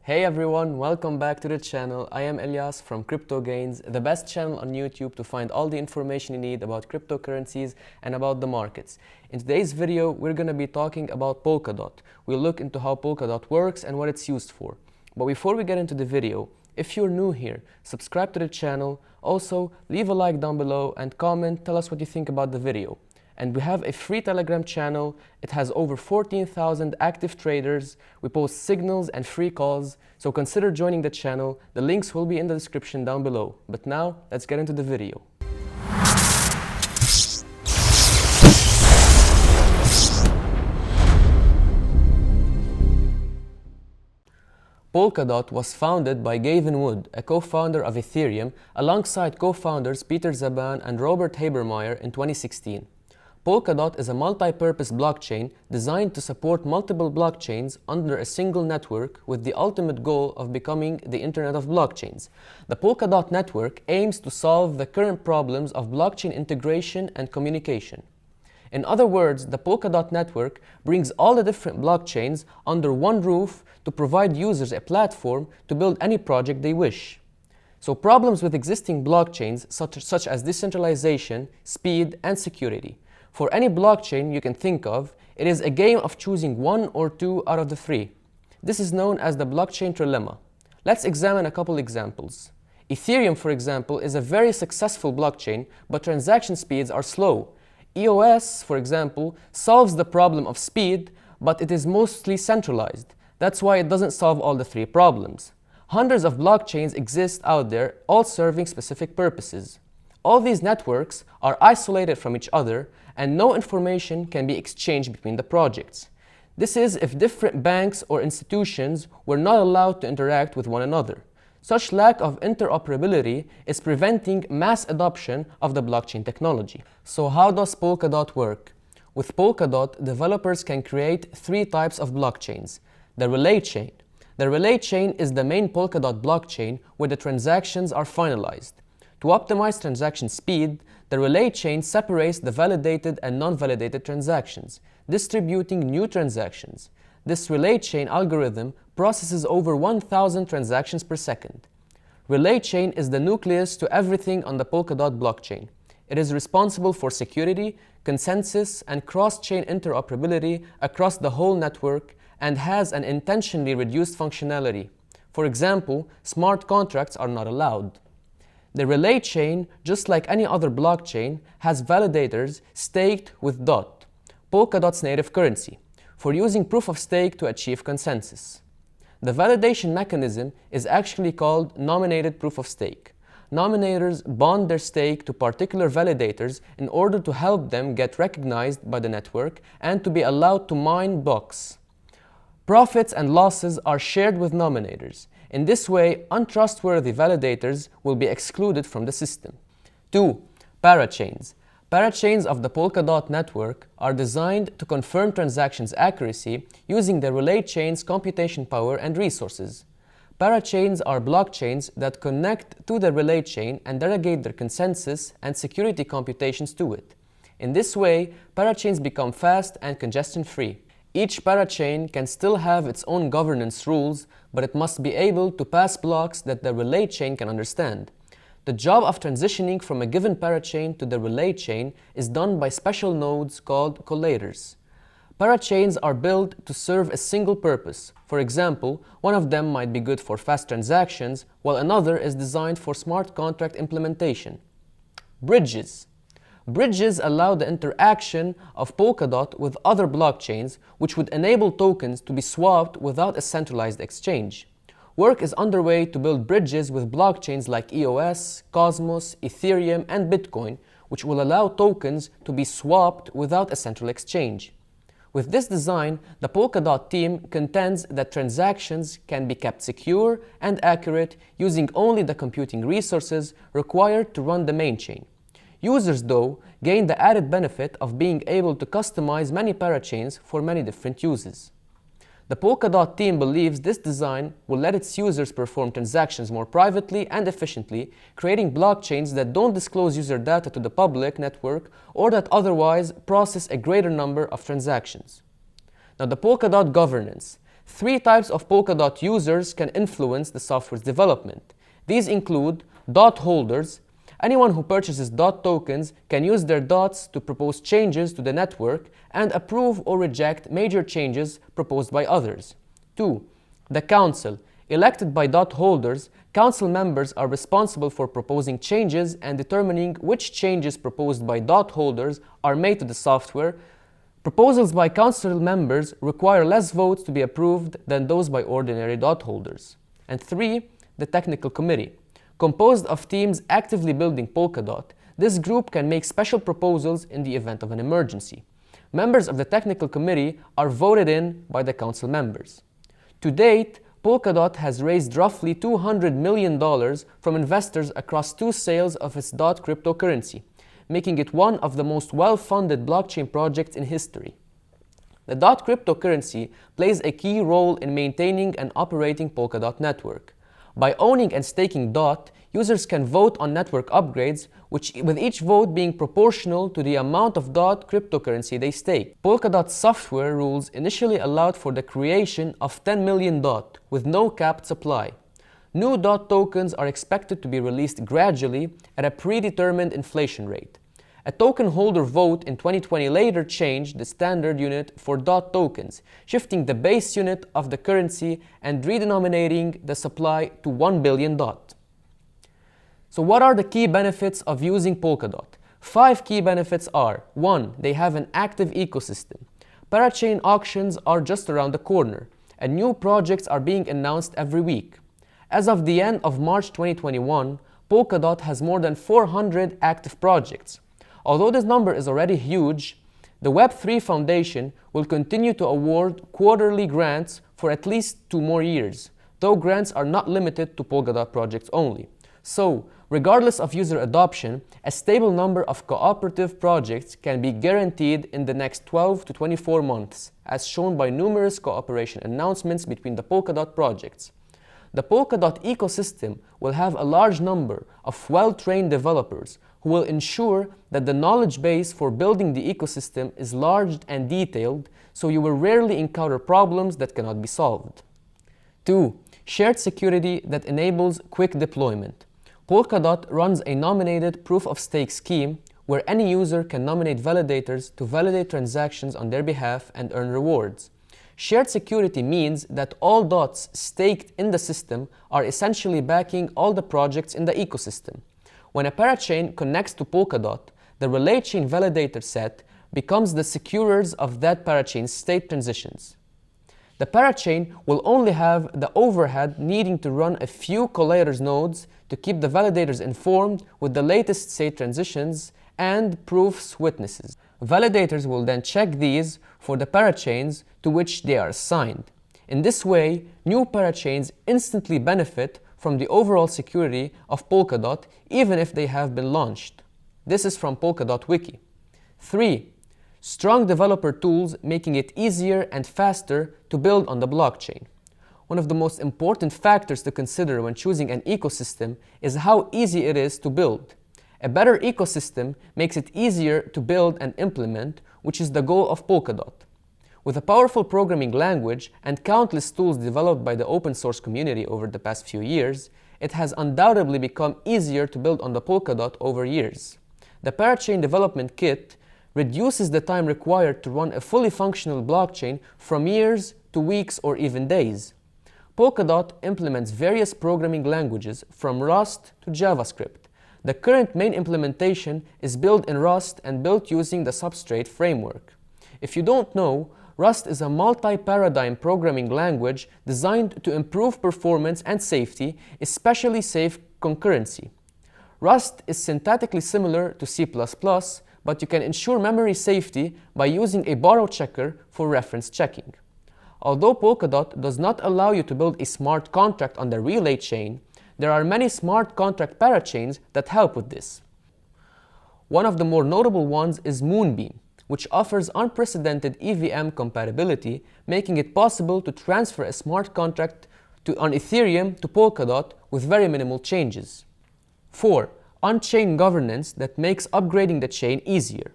Hey everyone, welcome back to the channel. I am Elias from Crypto Gains, the best channel on YouTube to find all the information you need about cryptocurrencies and about the markets. In today's video, we're going to be talking about Polkadot. We'll look into how Polkadot works and what it's used for. But before we get into the video, if you're new here, subscribe to the channel. Also, leave a like down below and comment, tell us what you think about the video. And we have a free Telegram channel. It has over 14,000 active traders. We post signals and free calls, so consider joining the channel. The links will be in the description down below. But now, let's get into the video. Polkadot was founded by Gavin Wood, a co-founder of Ethereum, alongside co-founders Peter Szaban and Robert Habermeyer in 2016. Polkadot is a multi-purpose blockchain designed to support multiple blockchains under a single network with the ultimate goal of becoming the Internet of Blockchains. The Polkadot network aims to solve the current problems of blockchain integration and communication. In other words, the Polkadot network brings all the different blockchains under one roof to provide users a platform to build any project they wish. So problems with existing blockchains such as decentralization, speed, and security. For any blockchain you can think of, it is a game of choosing one or two out of the three. This is known as the blockchain Trilema. Let's examine a couple examples. Ethereum, for example, is a very successful blockchain, but transaction speeds are slow. EOS, for example, solves the problem of speed, but it is mostly centralized. That's why it doesn't solve all the three problems. Hundreds of blockchains exist out there, all serving specific purposes. All these networks are isolated from each other, and no information can be exchanged between the projects. This is if different banks or institutions were not allowed to interact with one another. Such lack of interoperability is preventing mass adoption of the blockchain technology. So how does Polkadot work? With Polkadot, developers can create three types of blockchains. The relay chain. The relay chain is the main Polkadot blockchain where the transactions are finalized. To optimize transaction speed, the relay chain separates the validated and non-validated transactions, distributing new transactions. This relay chain algorithm processes over 1,000 transactions per second. Relay chain is the nucleus to everything on the Polkadot blockchain. It is responsible for security, consensus, and cross-chain interoperability across the whole network and has an intentionally reduced functionality. For example, smart contracts are not allowed. The relay chain, just like any other blockchain, has validators staked with DOT, Polkadot's native currency, for using proof of stake to achieve consensus. The validation mechanism is actually called nominated proof of stake. Nominators bond their stake to particular validators in order to help them get recognized by the network and to be allowed to mine blocks. Profits and losses are shared with nominators. In this way, untrustworthy validators will be excluded from the system. 2. Parachains. Parachains of the Polkadot network are designed to confirm transactions' accuracy using the relay chain's computation power and resources. Parachains are blockchains that connect to the relay chain and delegate their consensus and security computations to it. In this way, parachains become fast and congestion-free. Each parachain can still have its own governance rules, but it must be able to pass blocks that the relay chain can understand. The job of transitioning from a given parachain to the relay chain is done by special nodes called Collators. Parachains are built to serve a single purpose. For example, one of them might be good for fast transactions, while another is designed for smart contract implementation. Bridges. Bridges allow the interaction of Polkadot with other blockchains, which would enable tokens to be swapped without a centralized exchange. Work is underway to build bridges with blockchains like EOS, Cosmos, Ethereum, and Bitcoin, which will allow tokens to be swapped without a central exchange. With this design, the Polkadot team contends that transactions can be kept secure and accurate using only the computing resources required to run the main chain. Users, though, gain the added benefit of being able to customize many parachains for many different uses. The Polkadot team believes this design will let its users perform transactions more privately and efficiently, creating blockchains that don't disclose user data to the public network or that otherwise process a greater number of transactions. Now, the Polkadot governance. Three types of Polkadot users can influence the software's development. These include DOT holders. Anyone who purchases DOT tokens can use their DOTs to propose changes to the network and approve or reject major changes proposed by others. 2. The Council. Elected by DOT holders, council members are responsible for proposing changes and determining which changes proposed by DOT holders are made to the software. Proposals by council members require less votes to be approved than those by ordinary DOT holders. And 3. The Technical Committee. Composed of teams actively building Polkadot, this group can make special proposals in the event of an emergency. Members of the Technical Committee are voted in by the council members. To date, Polkadot has raised roughly $200 million from investors across 2 sales of its DOT cryptocurrency, making it one of the most well-funded blockchain projects in history. The DOT cryptocurrency plays a key role in maintaining and operating Polkadot network. By owning and staking DOT, users can vote on network upgrades, with each vote being proportional to the amount of DOT cryptocurrency they stake. Polkadot software rules initially allowed for the creation of 10 million DOT, with no capped supply. New DOT tokens are expected to be released gradually at a predetermined inflation rate. A token holder vote in 2020 later changed the standard unit for DOT tokens, shifting the base unit of the currency and redenominating the supply to 1 billion DOT. So what are the key benefits of using Polkadot? 5 key benefits are: 1. They have an active ecosystem. Parachain auctions are just around the corner, and new projects are being announced every week. As of the end of March 2021, Polkadot has more than 400 active projects. Although this number is already huge, the Web3 Foundation will continue to award quarterly grants for at least 2 more years, though grants are not limited to Polkadot projects only. So, regardless of user adoption, a stable number of cooperative projects can be guaranteed in the next 12 to 24 months, as shown by numerous cooperation announcements between the Polkadot projects. The Polkadot ecosystem will have a large number of well-trained developers who will ensure that the knowledge base for building the ecosystem is large and detailed, so you will rarely encounter problems that cannot be solved. 2. Shared security that enables quick deployment. Polkadot runs a nominated proof-of-stake scheme where any user can nominate validators to validate transactions on their behalf and earn rewards. Shared security means that all DOTs staked in the system are essentially backing all the projects in the ecosystem. When a parachain connects to Polkadot, the relay chain validator set becomes the securers of that parachain's state transitions. The parachain will only have the overhead needing to run a few Collators nodes to keep the validators informed with the latest state transitions and proofs witnesses. Validators will then check these for the parachains to which they are assigned. In this way, new parachains instantly benefit from the overall security of Polkadot even if they have been launched. This is from Polkadot Wiki. 3. Strong developer tools making it easier and faster to build on the blockchain. One of the most important factors to consider when choosing an ecosystem is how easy it is to build. A better ecosystem makes it easier to build and implement, which is the goal of Polkadot. With a powerful programming language and countless tools developed by the open source community over the past few years, it has undoubtedly become easier to build on the Polkadot over years. The Parachain Development Kit reduces the time required to run a fully functional blockchain from years to weeks or even days. Polkadot implements various programming languages from Rust to JavaScript. The current main implementation is built in Rust and built using the Substrate framework. If you don't know, Rust is a multi-paradigm programming language designed to improve performance and safety, especially safe concurrency. Rust is syntactically similar to C++, but you can ensure memory safety by using a borrow checker for reference checking. Although Polkadot does not allow you to build a smart contract on the relay chain, there are many smart contract parachains that help with this. One of the more notable ones is Moonbeam, which offers unprecedented EVM compatibility, making it possible to transfer a smart contract on Ethereum to Polkadot with very minimal changes. 4. Unchain Governance that makes upgrading the chain easier.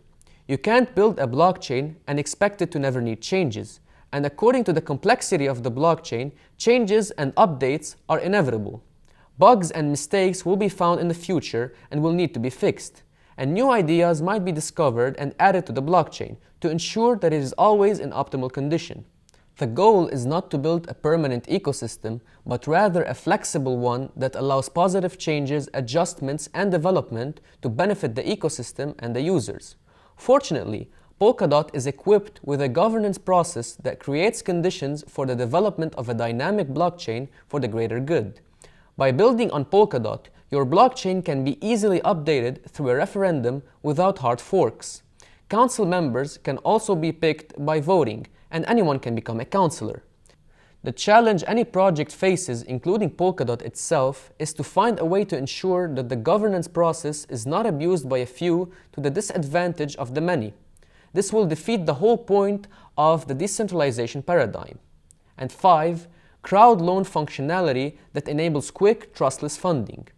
You can't build a blockchain and expect it to never need changes. And according to the complexity of the blockchain, changes and updates are inevitable. Bugs and mistakes will be found in the future and will need to be fixed. And new ideas might be discovered and added to the blockchain to ensure that it is always in optimal condition. The goal is not to build a permanent ecosystem, but rather a flexible one that allows positive changes, adjustments, and development to benefit the ecosystem and the users. Fortunately, Polkadot is equipped with a governance process that creates conditions for the development of a dynamic blockchain for the greater good. By building on Polkadot, your blockchain can be easily updated through a referendum without hard forks. Council members can also be picked by voting, and anyone can become a councillor. The challenge any project faces, including Polkadot itself, is to find a way to ensure that the governance process is not abused by a few to the disadvantage of the many. This will defeat the whole point of the decentralization paradigm. And 5. Crowdloan functionality that enables quick, trustless funding.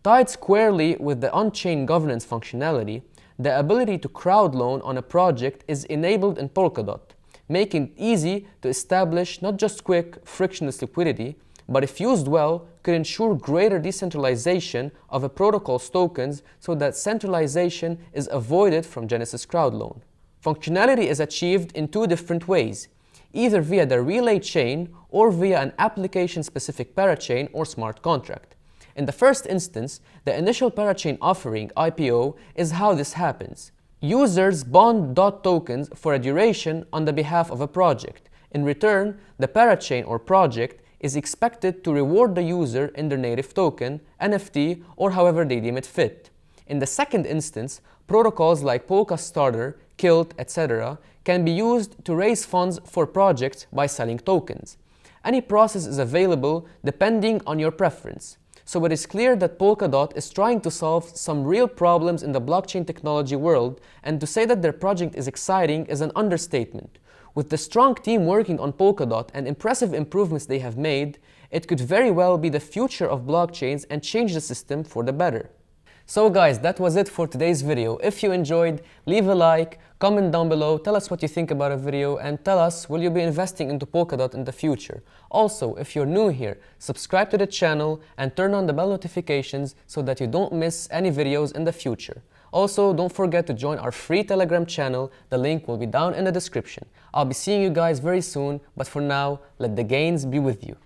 Tied squarely with the Unchain Governance functionality, the ability to crowdloan on a project is enabled in Polkadot, making it easy to establish not just quick, frictionless liquidity, but if used well, could ensure greater decentralization of a protocol's tokens so that centralization is avoided from Genesis Crowdloan. Functionality is achieved in two different ways, either via the relay chain or via an application-specific parachain or smart contract. In the first instance, the initial parachain offering, IPO, is how this happens. Users bond DOT tokens for a duration on the behalf of a project. In return, the parachain or project is expected to reward the user in their native token, NFT, or however they deem it fit. In the second instance, protocols like Polkastarter, Kilt, etc. can be used to raise funds for projects by selling tokens. Any process is available depending on your preference. So it is clear that Polkadot is trying to solve some real problems in the blockchain technology world, and to say that their project is exciting is an understatement. With the strong team working on Polkadot and impressive improvements they have made, it could very well be the future of blockchains and change the system for the better. So guys, that was it for today's video. If you enjoyed, leave a like, comment down below, tell us what you think about a video, and tell us, will you be investing into Polkadot in the future? Also, if you're new here, subscribe to the channel and turn on the bell notifications so that you don't miss any videos in the future. Also, don't forget to join our free Telegram channel, the link will be down in the description. I'll be seeing you guys very soon, but for now, let the gains be with you.